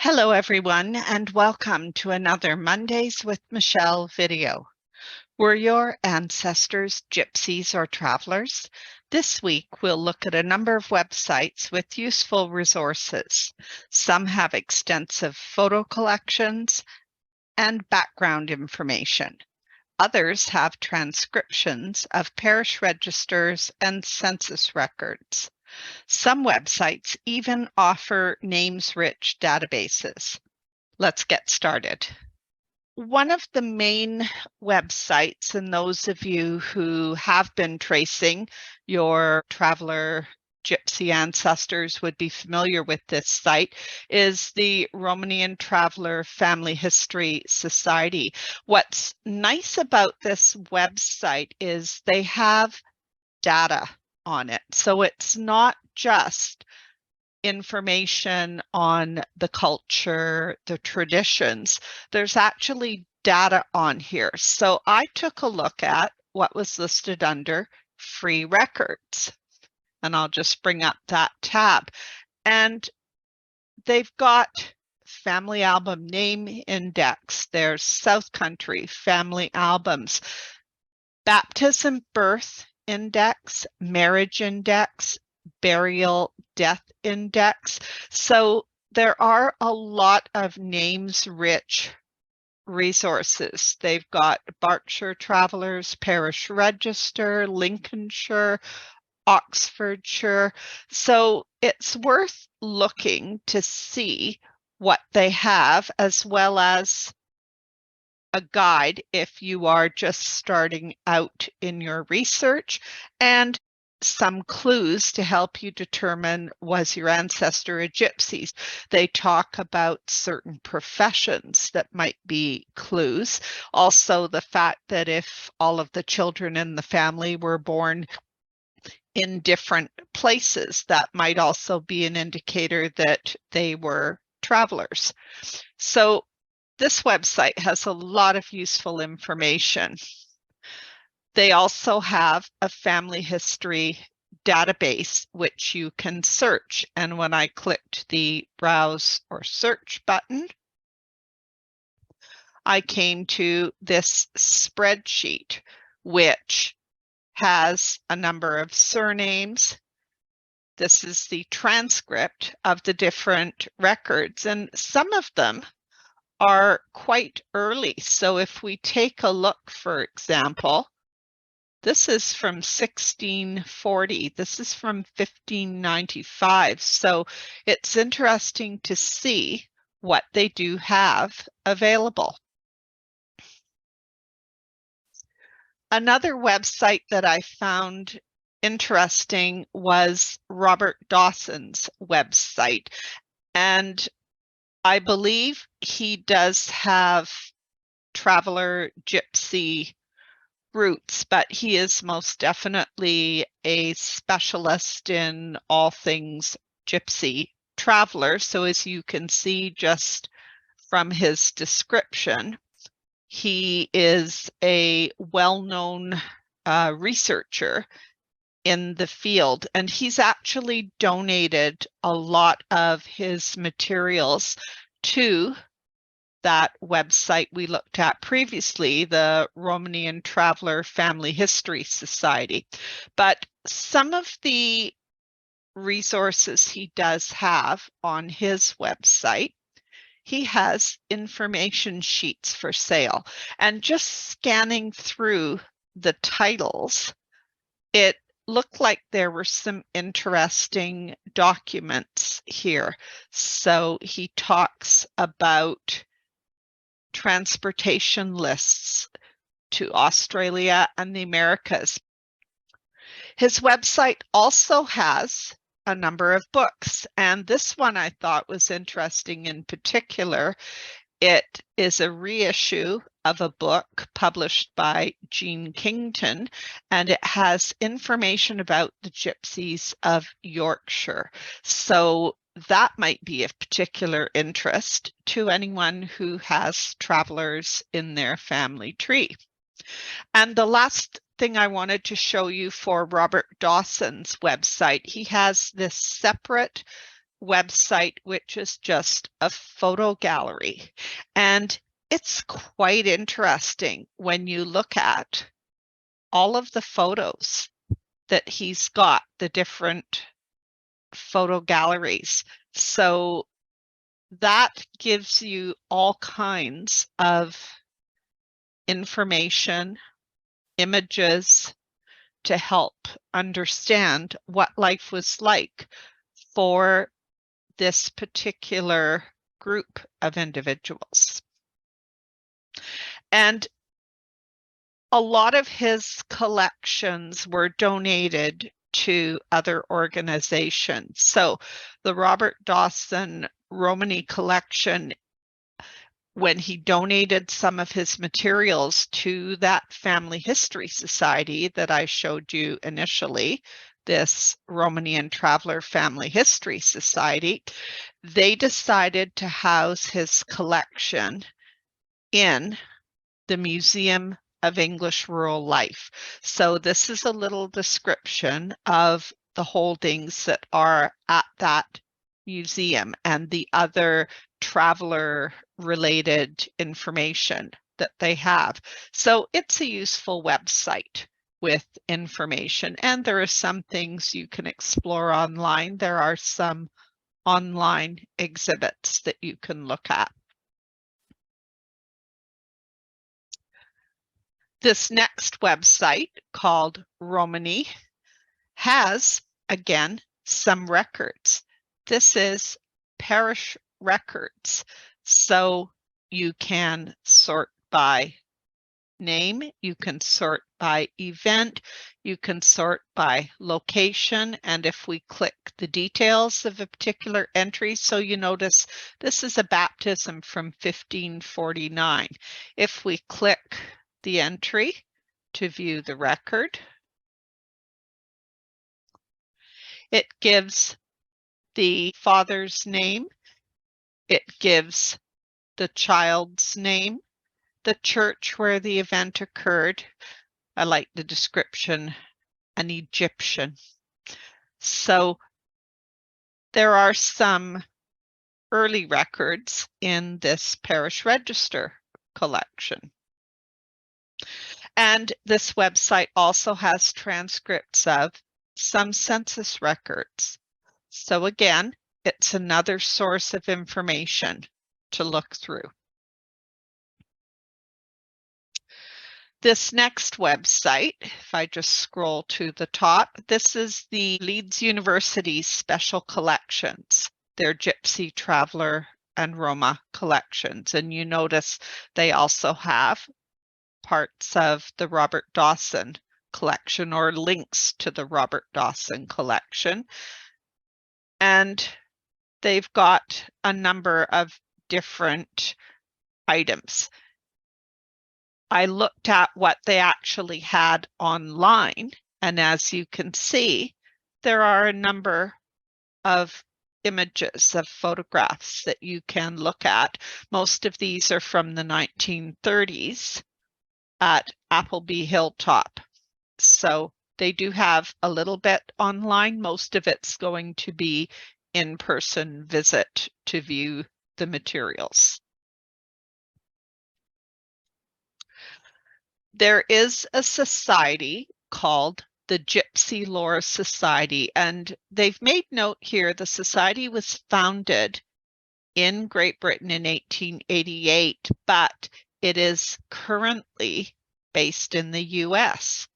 Hello everyone and welcome to another Mondays with Michelle video. Were your ancestors gypsies or travelers? This week we'll look at a number of websites with useful resources. Some have extensive photo collections and background information. Others have transcriptions of parish registers and census records. Some websites even offer names-rich databases. Let's get started. One of the main websites, and those of you who have been tracing your traveler gypsy ancestors would be familiar with this site, is the Romani Traveller Family History Society. What's nice about this website is they have data on it. So it's not just information on the culture, the traditions. There's actually data on here. So I took a look at what was listed under free records. And I'll just bring up that tab. And they've got family album name index. There's South Country family albums, baptism birth index, marriage index, burial death index. So there are a lot of names rich resources. They've got Berkshire Travellers Parish Register, Lincolnshire, Oxfordshire. So it's worth looking to see what they have, as well as a guide if you are just starting out in your research, and some clues to help you determine, was your ancestor a gypsy? They talk about certain professions that might be clues. Also, the fact that if all of the children in the family were born in different places, that might also be an indicator that they were travelers. So this website has a lot of useful information. They also have a family history database which you can search. And when I clicked the browse or search button, I came to this spreadsheet, which has a number of surnames. This is the transcript of the different records, and some of them are quite early. So if we take a look, for example, this is from 1640. This is from 1595. So it's interesting to see what they do have available. Another website that I found interesting was Robert Dawson's website. And I believe he does have traveler gypsy roots, but he is most definitely a specialist in all things gypsy traveler. So as you can see just from his description, he is a well-known researcher in the field, and he's actually donated a lot of his materials to that website we looked at previously, the Romani Traveller Family History Society. But some of the resources he does have on his website, he has information sheets for sale. And just scanning through the titles, it looked like there were some interesting documents here. So he talks about transportation lists to Australia and the Americas. His website also has a number of books, and this one I thought was interesting in particular. It is a reissue of a book published by Jean Kington, and it has information about the gypsies of Yorkshire. So that might be of particular interest to anyone who has travelers in their family tree. And the last thing I wanted to show you for Robert Dawson's website, he has this separate website, which is just a photo gallery. And it's quite interesting when you look at all of the photos that he's got, the different photo galleries. So that gives you all kinds of information, images to help understand what life was like for this particular group of individuals. And a lot of his collections were donated to other organizations. So the Robert Dawson Romani collection, when he donated some of his materials to that family history society that I showed you initially, this Romani and Traveller Family History Society, they decided to house his collection in the Museum of English Rural Life. So this is a little description of the holdings that are at that museum and the other traveler related information that they have. So it's a useful website with information, and there are some things you can explore online. There are some online exhibits that you can look at. This next website, called Romani, has, again, some records. This is parish records. So you can sort by name, you can sort by event, you can sort by location, and if we click the details of a particular entry, so you notice this is a baptism from 1549. If we click the entry to view the record, it gives the father's name, it gives the child's name, the church where the event occurred. I like the description, an Egyptian. So there are some early records in this parish register collection. And this website also has transcripts of some census records. So again, it's another source of information to look through. This next website, if I just scroll to the top, this is the Leeds University's special collections, their Gypsy, Traveller and Roma collections. And you notice they also have parts of the Robert Dawson collection or links to the Robert Dawson collection. And they've got a number of different items. I looked at what they actually had online, and as you can see, there are a number of images of photographs that you can look at. Most of these are from the 1930s at Appleby Hilltop. So they do have a little bit online. Most of it's going to be in-person visit to view the materials. There is a society called the Gypsy Lore Society, and they've made note here the society was founded in Great Britain in 1888, but it is currently based in the US.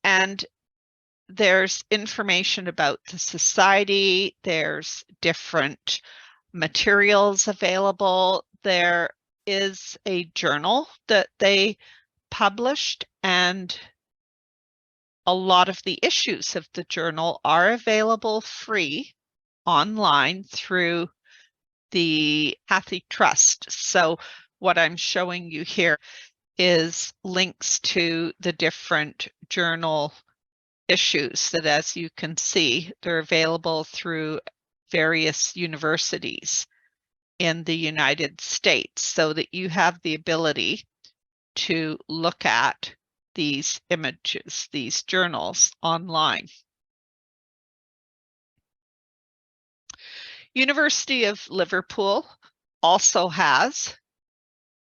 And there's information about the society, there's different materials available. There is a journal that they published, and a lot of the issues of the journal are available free online through the Hathy Trust. So what I'm showing you here is links to the different journal issues that, as you can see, they're available through various universities in the United States, so that you have the ability to look at these images, these journals online. University of Liverpool also has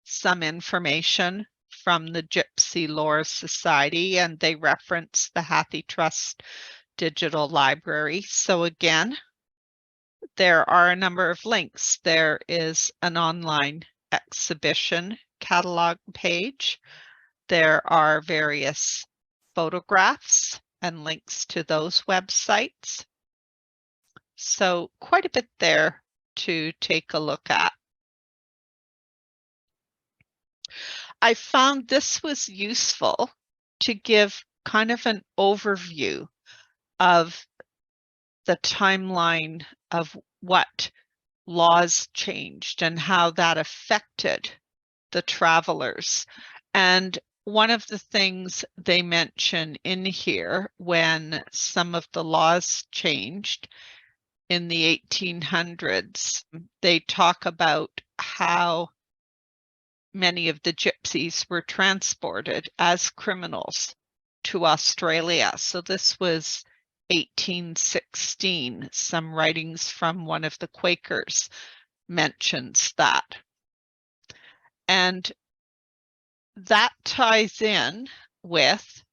some information from the Gypsy Lore Society, and they reference the Hathi Trust Digital Library. So again, there are a number of links. There is an online exhibition catalog page. There are various photographs and links to those websites. So quite a bit there to take a look at. I found this was useful to give kind of an overview of the timeline of what laws changed and how that affected the travelers. And one of the things they mention in here when some of the laws changed in the 1800s, they talk about how many of the gypsies were transported as criminals to Australia. So this was 1816. Some writings from one of the Quakers mentions that. And that ties in with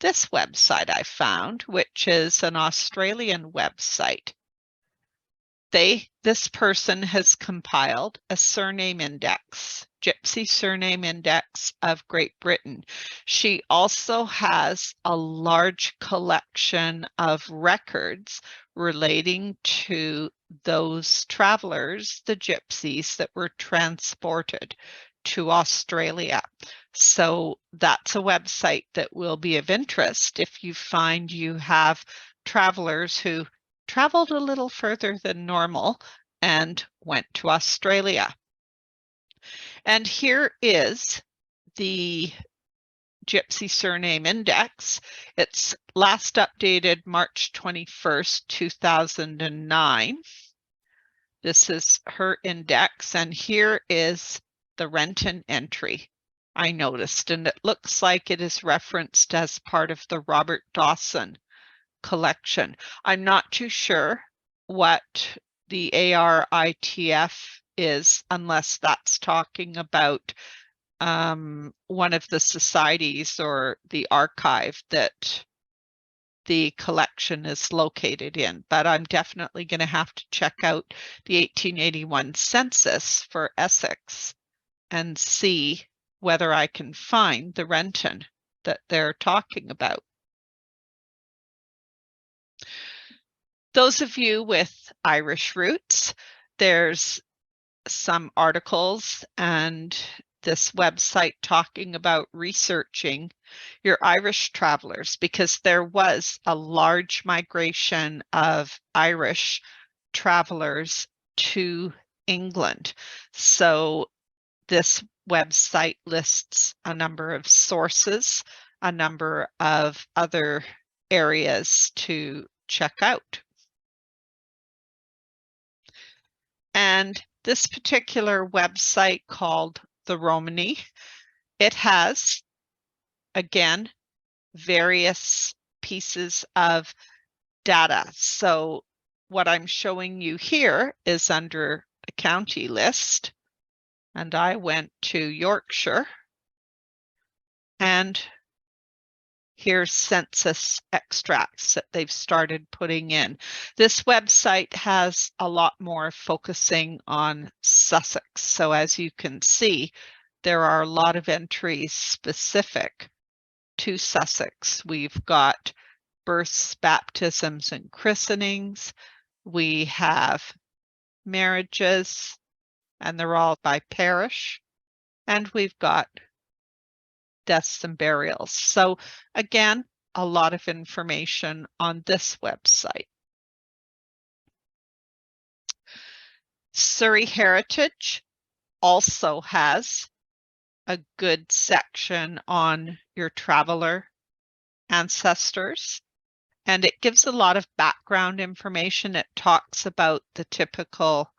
this website I found, which is an Australian website. This person has compiled a surname index, Gypsy Surname Index of Great Britain. She also has a large collection of records relating to those travelers, the gypsies that were transported to Australia. So that's a website that will be of interest if you find you have travelers who traveled a little further than normal and went to Australia. And here is the Gypsy Surname Index. It's last updated March 21st, 2009. This is her index, and here is the Renton entry I noticed, and it looks like it is referenced as part of the Robert Dawson collection. I'm not too sure what the ARITF is, unless that's talking about one of the societies or the archive that the collection is located in. But I'm definitely going to have to check out the 1881 census for Essex and see whether I can find the Renton that they're talking about. Those of you with Irish roots, there's some articles and this website talking about researching your Irish travelers, because there was a large migration of Irish travelers to England. So this website lists a number of sources, a number of other areas to check out. And this particular website called the Romani, it has, again, various pieces of data. So what I'm showing you here is under a county list, and I went to Yorkshire, and here's census extracts that they've started putting in. This website has a lot more focusing on Sussex. So as you can see, there are a lot of entries specific to Sussex. We've got births, baptisms, and christenings. We have marriages, and they're all by parish. And we've got deaths and burials. So again, a lot of information on this website. Surrey Heritage also has a good section on your traveler ancestors, and it gives a lot of background information. It talks about the typical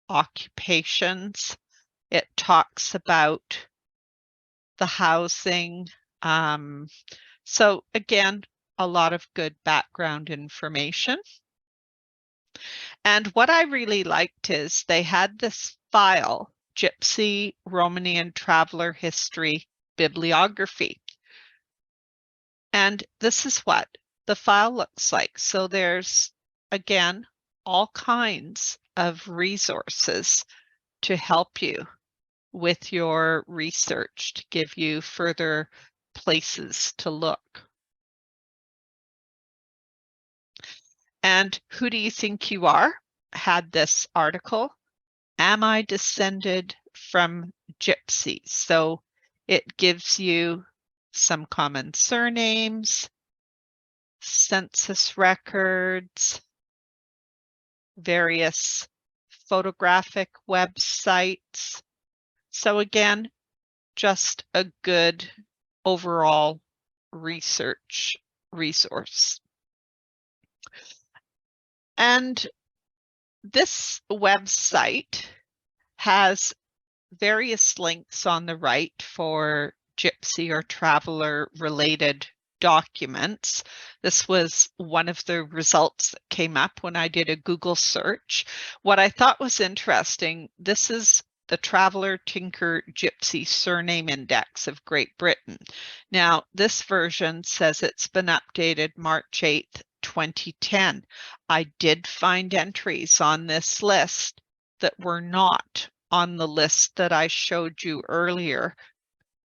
occupations. It talks about the housing. So again, a lot of good background information. And what I really liked is they had this file, Gypsy, Romani, and Traveller History Bibliography. And this is what the file looks like. So there's, again, all kinds of resources to help you with your research, to give you further places to look. And Who Do You Think You Are had this article, Am I Descended from Gypsies? So it gives you some common surnames, census records, various photographic websites. So again, just a good overall research resource. And this website has various links on the right for Gypsy or Traveller related documents. This was one of the results that came up when I did a Google search. What I thought was interesting, this is the Traveller-Tinker-Gypsy Surname Index of Great Britain. Now, this version says it's been updated March 8th, 2010. I did find entries on this list that were not on the list that I showed you earlier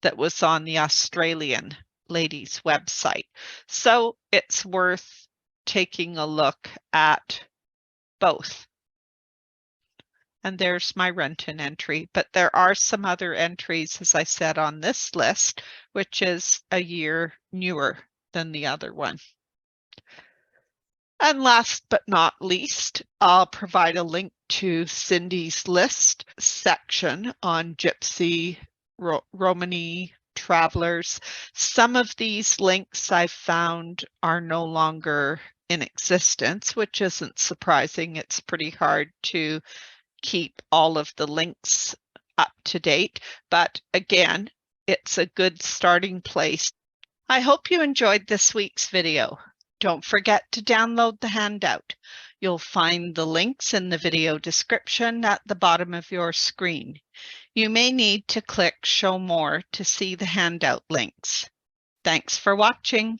that was on the Australian ladies website. So it's worth taking a look at both. And there's my Renton entry, but there are some other entries, as I said, on this list, which is a year newer than the other one. And last but not least, I'll provide a link to Cyndi's list section on Gypsy, Romani, travelers. Some of these links I've found are no longer in existence, which isn't surprising. It's pretty hard to keep all of the links up to date, but again, it's a good starting place. I hope you enjoyed this week's video. Don't forget to download the handout. You'll find the links in the video description at the bottom of your screen. You may need to click Show More to see the handout links. Thanks for watching.